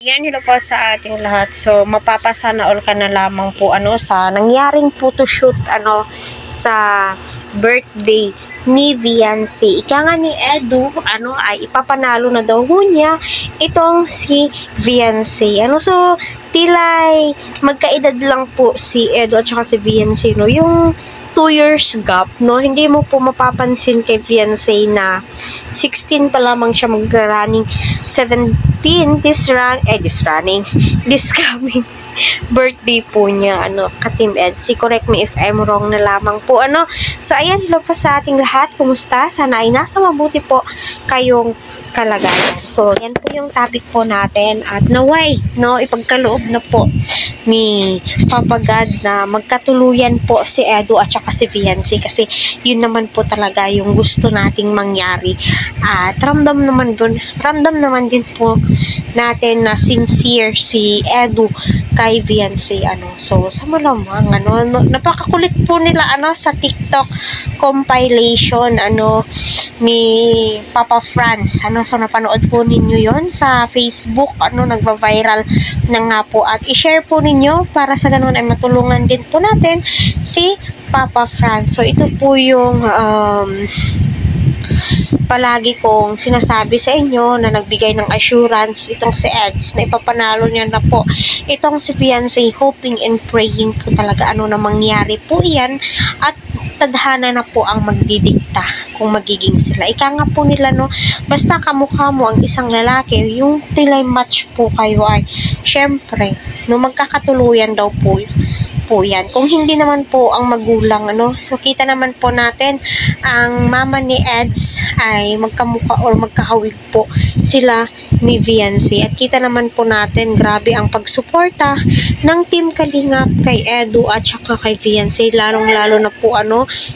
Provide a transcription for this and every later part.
Yan, hello po sa ating lahat. So, mapapasana all ka na lamang po sa nangyaring photoshoot sa birthday ni Viancy. Ika nga ni Edu, ay ipapanalo na daw niya itong si Viancy. So, tilay magkaedad lang po si Edu at saka si Viancy, no? Yung 2 years gap, no? Hindi mo po mapapansin kay Viancy na 16 pa lamang siya mag-running 17 this coming birthday po niya, ka-Team Edsy. Correct me if I'm wrong na lamang po, So, ayan, hello po sa ating lahat. Kumusta? Sana ay nasa mabuti po kayong kalagayan. So, yan po yung topic po natin at naway, ipagkaloob na po ni Papa God na magkatuluyan po si Edu at saka si Viancy kasi yun naman po talaga yung gusto nating mangyari. At ramdam naman din po natin na sincere si Edu kay Viancy, So, sa malamang, napakakulit po nila, sa TikTok compilation, ni Papa Franz, So, napanood po ninyo yon sa Facebook, nagva-viral na nga po. At i-share po ninyo para sa ganun ay matulungan din po natin si Papa Franz. So, ito po yung, palagi kong sinasabi sa inyo na nagbigay ng assurance itong si Eds na ipapanalo niya na po itong si Viancy, hoping and praying po talaga na mangyari po yan at tadhana na po ang magdidikta kung magiging sila. Ika nga po nila, basta kamukha mo ang isang lalaki, yung tilay match po kayo ay syempre, magkakatuluyan daw po yan. Kung hindi naman po ang magulang, So, kita naman po natin, ang mama ni Eds ay magkamukha or magkahawig po sila ni Viancy. At kita naman po natin, grabe ang pagsuporta ng Team Kalingap kay Edu at saka kay Viancy. Lalong-lalo na po,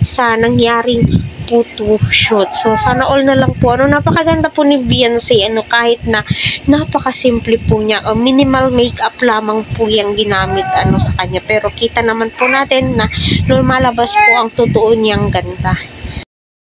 sa nangyaring photo shoot. So, sana all na lang po. Napakaganda po ni Viancy, kahit na napakasimple po niya. Minimal makeup lamang po yung ginamit, sa kanya. Pero kita naman po natin na lumalabas po ang totoo niyang ganda.